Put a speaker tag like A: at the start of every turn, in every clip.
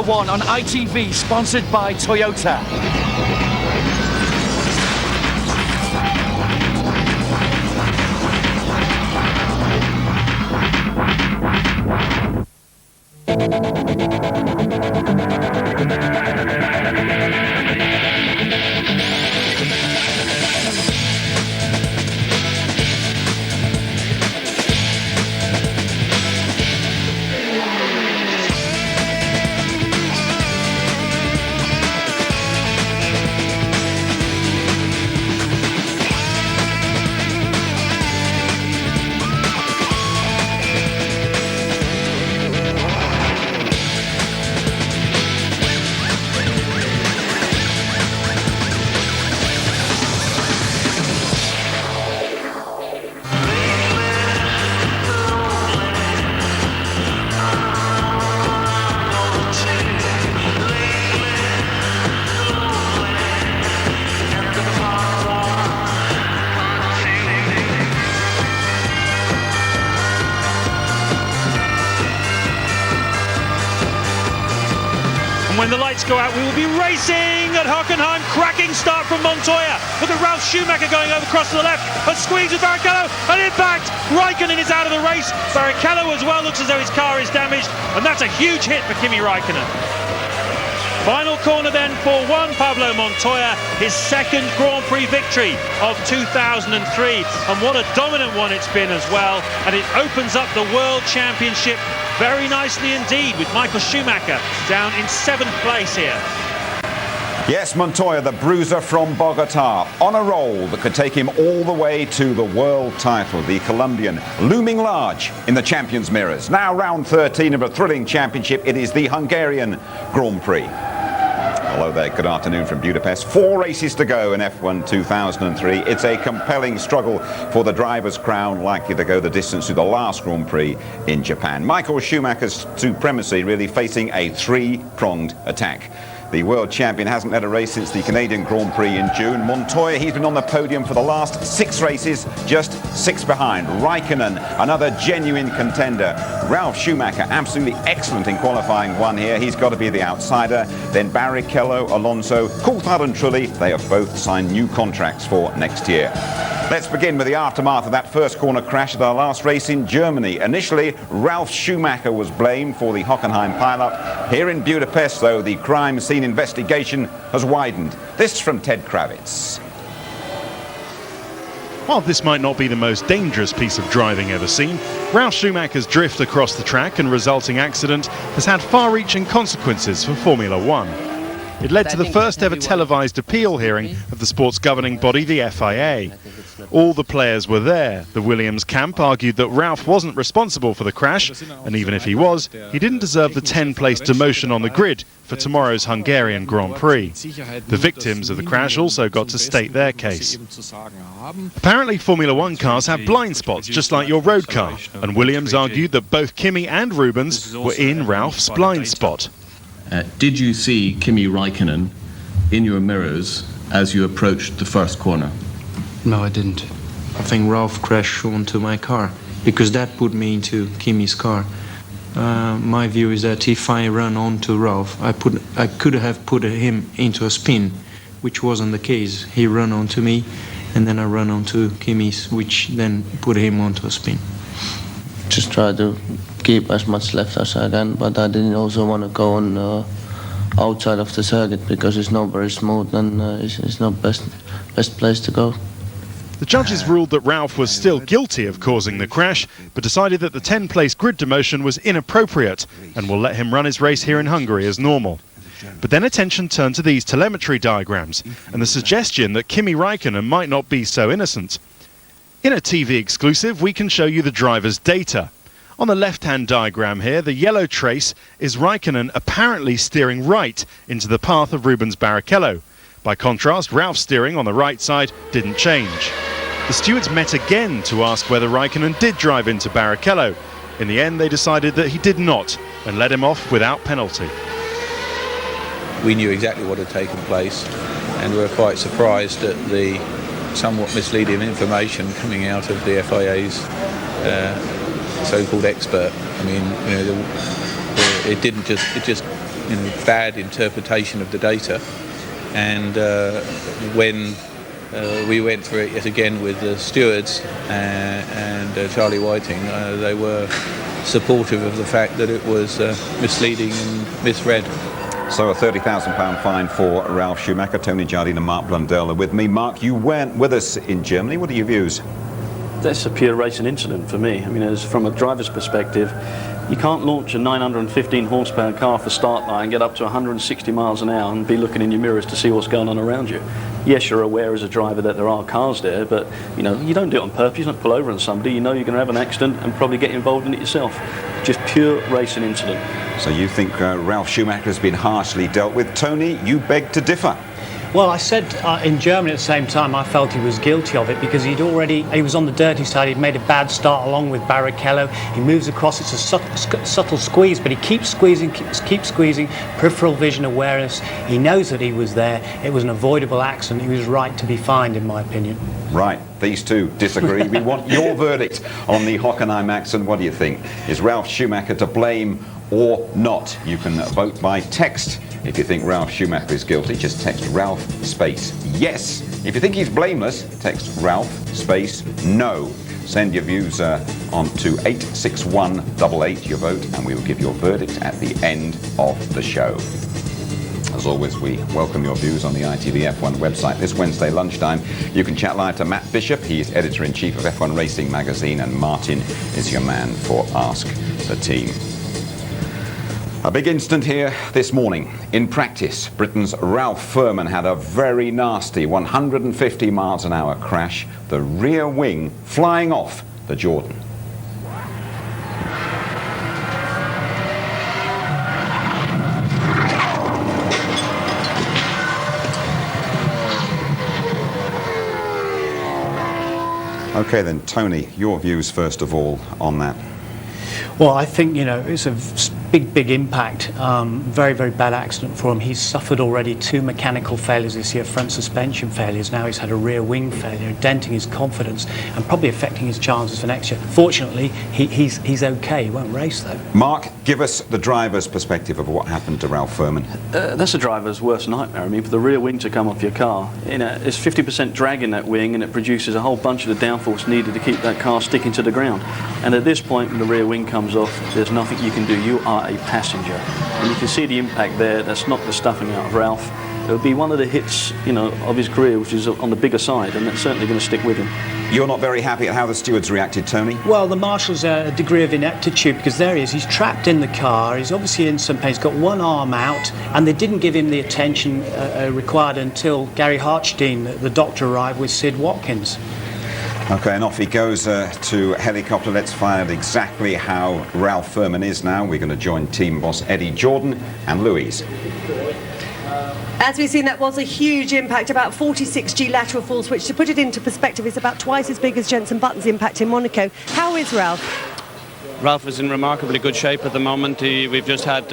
A: One on ITV, sponsored by Toyota.
B: When the lights go out, we will be racing at Hockenheim. Cracking start from Montoya. Look at Ralf Schumacher going over across to the left. A squeeze with Barrichello. An impact. Raikkonen is out of the race. Barrichello as well looks as though his car is damaged. And that's a huge hit for Kimi Raikkonen. Final corner then for Juan Pablo Montoya, his second Grand Prix victory of 2003. And what a dominant one it's been as well. And it opens up the World Championship very nicely indeed, with Michael Schumacher down in 7th place here.
C: Yes, Montoya, the bruiser from Bogota, on a roll that could take him all the way to the world title. The Colombian looming large in the champions' mirrors. Now round 13 of a thrilling championship. It is the Hungarian Grand Prix. Hello there, good afternoon from Budapest. 4 races to go in F1 2003. It's a compelling struggle for the driver's crown, likely to go the distance to the last Grand Prix in Japan. Michael Schumacher's supremacy really facing a 3-pronged attack. The world champion hasn't led a race since the Canadian Grand Prix in June. Montoya, he's been on the podium for the last 6 races, just 6 behind. Raikkonen, another genuine contender. Ralf Schumacher, absolutely excellent in qualifying 1 here. He's got to be the outsider. Then Barrichello, Alonso, Coulthard and Trulli, they have both signed new contracts for next year. Let's begin with the aftermath of that first corner crash at our last race in Germany. Initially, Ralf Schumacher was blamed for the Hockenheim pileup. Here in Budapest, though, the crime scene investigation has widened. This from Ted Kravitz.
D: While this might not be the most dangerous piece of driving ever seen, Ralf Schumacher's drift across the track and resulting accident has had far-reaching consequences for Formula One. It led to the first ever televised appeal hearing of the sport's governing body, the FIA. All the players were there. The Williams camp argued that Ralf wasn't responsible for the crash, and even if he was, he didn't deserve the 10-place demotion on the grid for tomorrow's Hungarian Grand Prix. The victims of the crash also got to state their case. Apparently Formula One cars have blind spots just like your road car, and Williams argued that both Kimi and Rubens were in Ralf's blind spot.
E: Did you see Kimi Raikkonen in your mirrors as you approached the first corner?
F: No, I didn't. I think Ralf crashed onto my car because that put me into Kimi's car. My view is that if I run onto Ralf, I could have put him into a spin, which wasn't the case. He ran onto me, and then I ran onto Kimi's, which then put him onto a spin.
G: Just try to keep as much left as I can, but I didn't also want to go on outside of the circuit because it's not very smooth and it's not best place to go.
D: The judges ruled that Ralf was still guilty of causing the crash, but decided that the 10-place grid demotion was inappropriate and will let him run his race here in Hungary as normal. But then attention turned to these telemetry diagrams and the suggestion that Kimi Raikkonen might not be so innocent. In a TV exclusive, we can show you the driver's data. On the left-hand diagram here, the yellow trace is Raikkonen apparently steering right into the path of Rubens Barrichello. By contrast, Ralf's steering on the right side didn't change. The stewards met again to ask whether Raikkonen did drive into Barrichello. In the end, they decided that he did not and let him off without penalty.
H: We knew exactly what had taken place, and we were quite surprised at the somewhat misleading information coming out of the FIA's so-called expert. I mean, you know, it just bad interpretation of the data. And when we went through it yet again with the stewards and Charlie Whiting, they were supportive of the fact that it was misleading and misread.
C: So a £30,000 fine for Ralf Schumacher. Tony Jardine and Mark Blundell are with me. Mark, you weren't with us in Germany. What are your views?
I: That's a pure racing incident for me. I mean, as from a driver's perspective, you can't launch a 915 horsepower car for start line, get up to 160 miles an hour and be looking in your mirrors to see what's going on around you. Yes, you're aware as a driver that there are cars there, but you don't do it on purpose. You don't pull over on somebody. You know you're going to have an accident and probably get involved in it yourself. Just pure racing incident.
C: So you think Ralf Schumacher has been harshly dealt with. Tony, you beg to differ.
J: Well, I said in Germany at the same time I felt he was guilty of it because he was on the dirty side. He'd made a bad start along with Barrichello. He moves across, it's a subtle squeeze, but he keeps squeezing, peripheral vision awareness. He knows that he was there. It was an avoidable accident. He was right to be fined, in my opinion.
C: Right, these two disagree. We want your verdict on the Hockenheim accident. What do you think? Is Ralf Schumacher to blame or not? You can vote by text. If you think Ralf Schumacher is guilty, just text Ralf space yes. If you think he's blameless, text Ralf space no. Send your views on to 86188, your vote, and we will give your verdict at the end of the show. As always, we welcome your views on the ITV F1 website. This Wednesday lunchtime, you can chat live to Matt Bishop. He's editor-in-chief of F1 Racing magazine, and Martin is your man for Ask the Team. A big instant here this morning. In practice, Britain's Ralf Furman had a very nasty 150 miles an hour crash, the rear wing flying off the Jordan. Okay then, Tony, your views first of all on that.
J: Well, I think, it's a big impact. Very, very bad accident for him. He's suffered already 2 mechanical failures this year, front suspension failures. Now he's had a rear wing failure, denting his confidence and probably affecting his chances for next year. Fortunately, he's okay. He won't race, though.
C: Mark, give us the driver's perspective of what happened to Ralf Furman.
I: That's a driver's worst nightmare. I mean, for the rear wing to come off your car, it's 50% drag in that wing, and it produces a whole bunch of the downforce needed to keep that car sticking to the ground. And at this point, when the rear wing comes off, there's nothing you can do. You are a passenger. And you can see the impact there. That's knocked the stuffing out of Ralf. It'll be one of the hits, of his career, which is on the bigger side, and that's certainly going to stick with him.
C: You're not very happy at how the stewards reacted, Tony?
J: Well, the marshal's a degree of ineptitude because there he is. He's trapped in the car. He's obviously in some pain. He's got one arm out, and they didn't give him the attention required until Gary Hartstein, the doctor, arrived with Sid Watkins.
C: Okay, and off he goes to helicopter. Let's find out exactly how Ralf Furman is now. We're going to join team boss Eddie Jordan and Louise.
K: As we've seen, that was a huge impact, about 46G lateral force, which, to put it into perspective, is about twice as big as Jenson Button's impact in Monaco. How is Ralf?
L: Ralf is in remarkably good shape at the moment. We've just had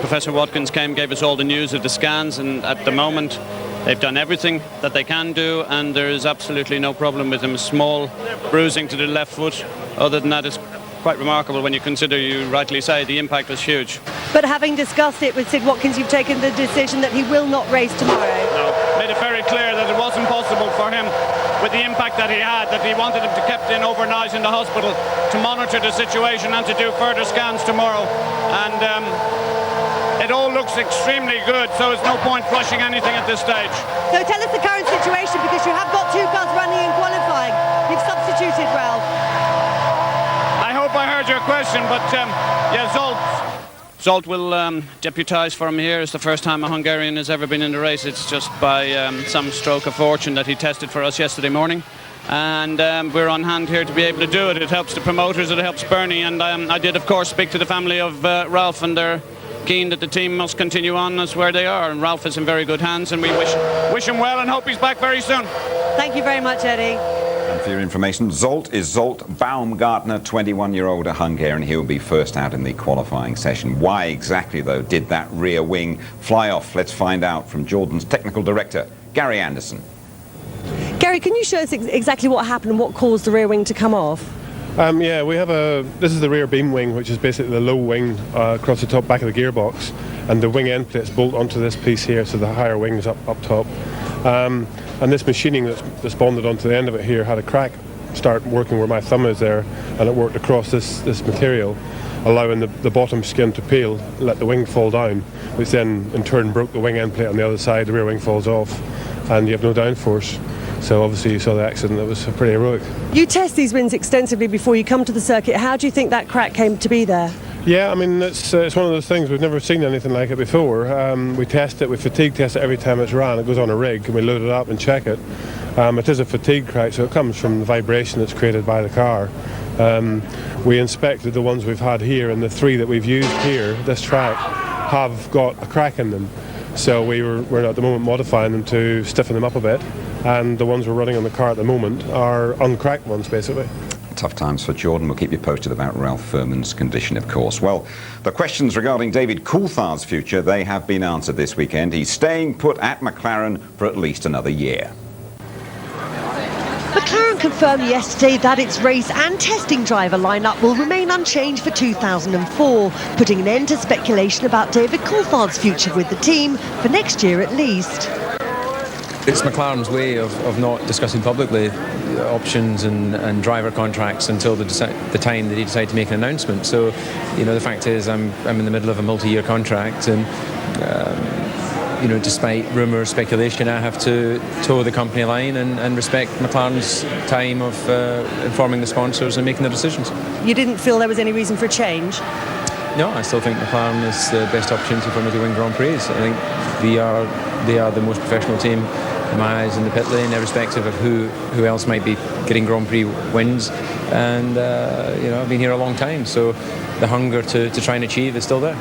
L: Professor Watkins gave us all the news of the scans, and at the moment they've done everything that they can do, and there is absolutely no problem with him. A small bruising to the left foot. Other than that, it's quite remarkable when you consider, you rightly say, the impact was huge.
K: But having discussed it with Sid Watkins, you've taken the decision that he will not race tomorrow.
L: No, made it very clear that it wasn't possible for him, with the impact that he had, that he wanted him to kept in overnight in the hospital to monitor the situation and to do further scans tomorrow. And it all looks extremely good, so there's no point rushing anything at this stage.
K: So tell us the current situation, because you have got 2 cars running in qualifying. You've substituted Ralf.
L: I hope I heard your question, but Zolt will deputise for him here. It's the first time a Hungarian has ever been in the race. It's just by some stroke of fortune that he tested for us yesterday morning. And we're on hand here to be able to do it. It helps the promoters, it helps Bernie, and I did, of course, speak to the family of Ralf, and they're keen that the team must continue on as where they are, and Ralf is in very good hands, and we wish him well and hope he's back very soon.
K: Thank you very much, Eddie.
C: And for your information, Zolt is Zolt Baumgartner, 21-year-old Hungarian. He'll be first out in the qualifying session. Why exactly, though, did that rear wing fly off? Let's find out from Jordan's technical director, Gary Anderson.
K: Gary, can you show us exactly what happened and what caused the rear wing to come off?
M: Yeah, we have this is the rear beam wing, which is basically the low wing across the top back of the gearbox, and the wing end plates bolt onto this piece here, so the higher wing's up top. And this machining that's bonded onto the end of it here had a crack start working where my thumb is there, and it worked across this material, allowing the bottom skin to peel, let the wing fall down, which then in turn broke the wing end plate on the other side. The rear wing falls off, and you have no downforce. So obviously you saw the accident. That was pretty heroic.
K: You test these wings extensively before you come to the circuit. How do you think that crack came to be there?
M: Yeah, I mean, it's one of those things. We've never seen anything like it before. We test it, we fatigue test it every time it's ran. It goes on a rig, and we load it up and check it. It is a fatigue crack, so it comes from the vibration that's created by the car. We inspected the ones we've had here, and the 3 that we've used here, this track, have got a crack in them. So we're at the moment modifying them to stiffen them up a bit, and the ones we're running on the car at the moment are uncracked ones, basically.
C: Tough times for Jordan. We'll keep you posted about Ralph Furman's condition, of course. Well, the questions regarding David Coulthard's future, they have been answered this weekend. He's staying put at McLaren for at least another year.
K: McLaren confirmed yesterday that its race and testing driver lineup will remain unchanged for 2004, putting an end to speculation about David Coulthard's future with the team for next year at least.
N: It's McLaren's way of not discussing publicly options and driver contracts until the time that they decide to make an announcement. So, you know, the fact is I'm in the middle of a multi-year contract, and you know, despite rumours, speculation, I have to toe the company line and respect McLaren's time of informing the sponsors and making the decisions.
K: You didn't feel there was any reason for a change?
N: No, I still think McLaren is the best opportunity for me to win Grand Prix. I think they are the most professional team in my eyes in the pit lane, irrespective of who else might be getting Grand Prix wins. And you know, I've been here a long time, so the hunger to try and achieve is still there.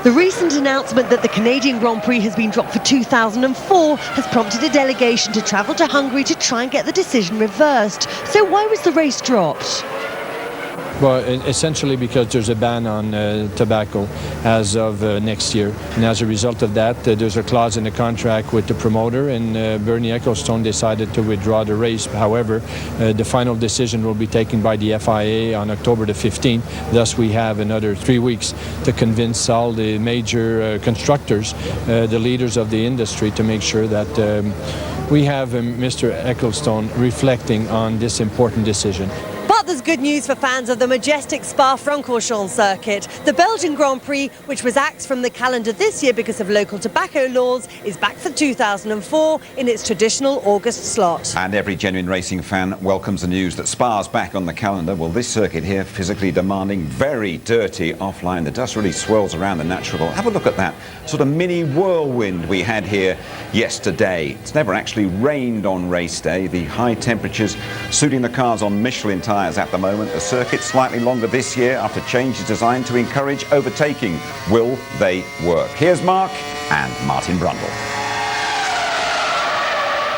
K: The recent announcement that the Canadian Grand Prix has been dropped for 2004 has prompted a delegation to travel to Hungary to try and get the decision reversed. So why was the race dropped?
O: Well, essentially because there's a ban on tobacco as of next year. And as a result of that, there's a clause in the contract with the promoter, and Bernie Ecclestone decided to withdraw the race. However, the final decision will be taken by the FIA on October the 15th. Thus, we have another 3 weeks to convince all the major constructors, the leaders of the industry, to make sure that we have Mr. Ecclestone reflecting on this important decision.
K: But there's good news for fans of the majestic Spa-Francorchamps circuit. The Belgian Grand Prix, which was axed from the calendar this year because of local tobacco laws, is back for 2004 in its traditional August slot.
C: And every genuine racing fan welcomes the news that Spa's back on the calendar. Well, this circuit here, physically demanding, very dirty offline. The dust really swirls around the natural. Have a look at that sort of mini whirlwind we had here yesterday. It's never actually rained on race day. The high temperatures suiting the cars on Michelin tyres at the moment. The circuit slightly longer this year after changes designed to encourage overtaking. Will they work? Here's Mark and Martin Brundle.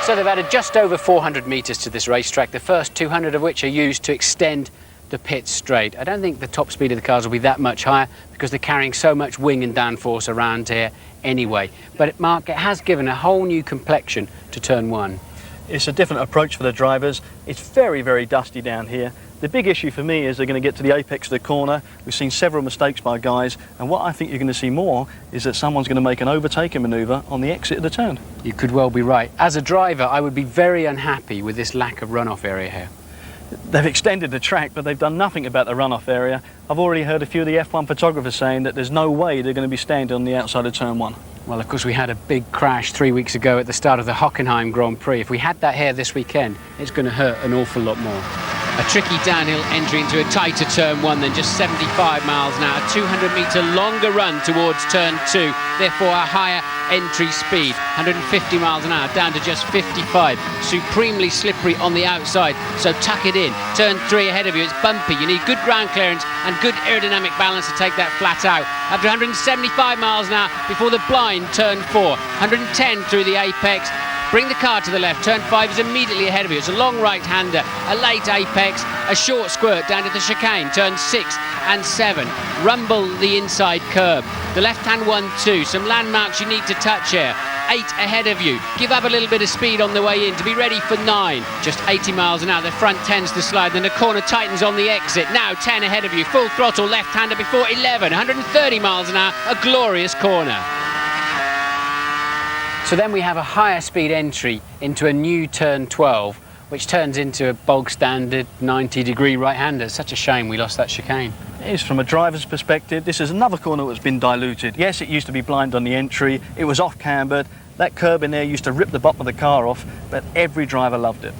P: So they've added just over 400 metres to this racetrack, the first 200 of which are used to extend the pit straight. I don't think the top speed of the cars will be that much higher because they're carrying so much wing and downforce around here anyway. But Mark, it has given a whole new complexion to turn one.
I: It's a different approach for the drivers. It's very, very dusty down here. The big issue for me is they're going to get to the apex of the corner. We've seen several mistakes by guys, and what I think you're going to see more is that someone's going to make an overtaking manoeuvre on the exit of the turn.
P: You could well be right. As a driver, I would be very unhappy with this lack of runoff area here.
I: They've extended the track, but they've done nothing about the runoff area. I've already heard a few of the F1 photographers saying that there's no way they're going to be standing on the outside of turn one.
P: Well, of course, we had a big crash 3 weeks ago at the start of the Hockenheim Grand Prix. If we had that here this weekend, it's going to hurt an awful lot more. A tricky downhill entry into a tighter turn one than just 75 miles an hour. A 200-metre longer run towards turn two, therefore a higher entry speed. 150 miles an hour down to just 55. Supremely slippery on the outside, so tuck it in. Turn three ahead of you, it's bumpy. You need good ground clearance and good aerodynamic balance to take that flat out. After 175 miles an hour before the blind turn four. 110 through the apex. Bring the car to the left. Turn 5 is immediately ahead of you. It's a long right-hander, a late apex, a short squirt down to the chicane. Turn 6 and 7. Rumble the inside curb. The left-hand 1-2. Some landmarks you need to touch here. 8 ahead of you. Give up a little bit of speed on the way in to be ready for 9. Just 80 miles an hour. The front tends to slide, then the corner tightens on the exit. Now 10 ahead of you. Full throttle left-hander before 11. 130 miles an hour. A glorious corner. So then we have a higher speed entry into a new turn 12, which turns into a bog standard 90-degree right-hander. Such a shame we lost that chicane.
I: It is, from a driver's perspective, this is another corner that's been diluted. Yes, it used to be blind on the entry, it was off-cambered, that curb in there used to rip the bottom of the car off, but every driver loved it.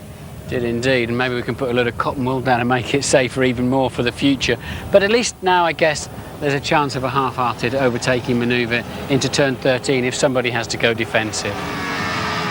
P: Did indeed, and maybe we can put a lot of cotton wool down and make it safer even more for the future. But at least now, I guess, there's a chance of a half-hearted overtaking manoeuvre into turn 13 if somebody has to go defensive.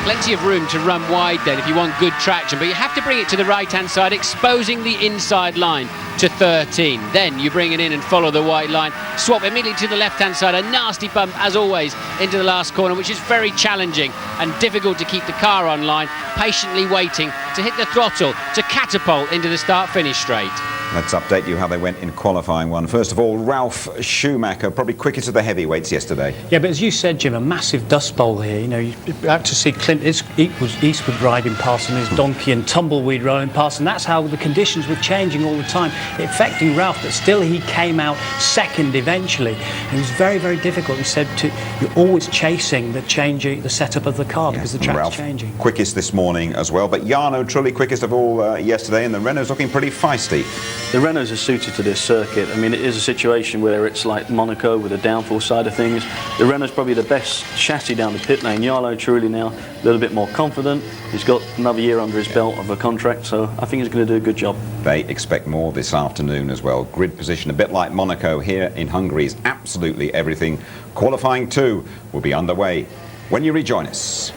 P: Plenty of room to run wide then if you want good traction, but you have to bring it to the right-hand side, exposing the inside line to 13. Then you bring it in and follow the white line, swap immediately to the left-hand side, a nasty bump as always into the last corner, which is very challenging and difficult to keep the car on line, patiently waiting to hit the throttle to catapult into the start-finish straight.
C: Let's update you how they went in qualifying one. First of all, Ralf Schumacher, probably quickest of the heavyweights yesterday.
J: Yeah, but as you said, Jim, a massive dust bowl here. You know, you had to see Clint Eastwood riding past on his donkey and Tumbleweed rowing past, and that's how the conditions were changing all the time, affecting Ralf, but still he came out second eventually. It was very, very difficult. He said you're always chasing the setup of the car because the track's changing.
C: Quickest this morning as well, but Jarno truly quickest of all yesterday, and the Renault's looking pretty feisty.
I: The Renaults are suited to this circuit. I mean, it is a situation where it's like Monaco with the downforce side of things. The Renault's probably the best chassis down the pit lane. Jarno truly now a little bit more confident. He's got another year under his belt of a contract, so I think he's going to do a good job.
C: They expect more this afternoon as well. Grid position, a bit like Monaco here in Hungary, is absolutely everything. Qualifying 2 will be underway when you rejoin us.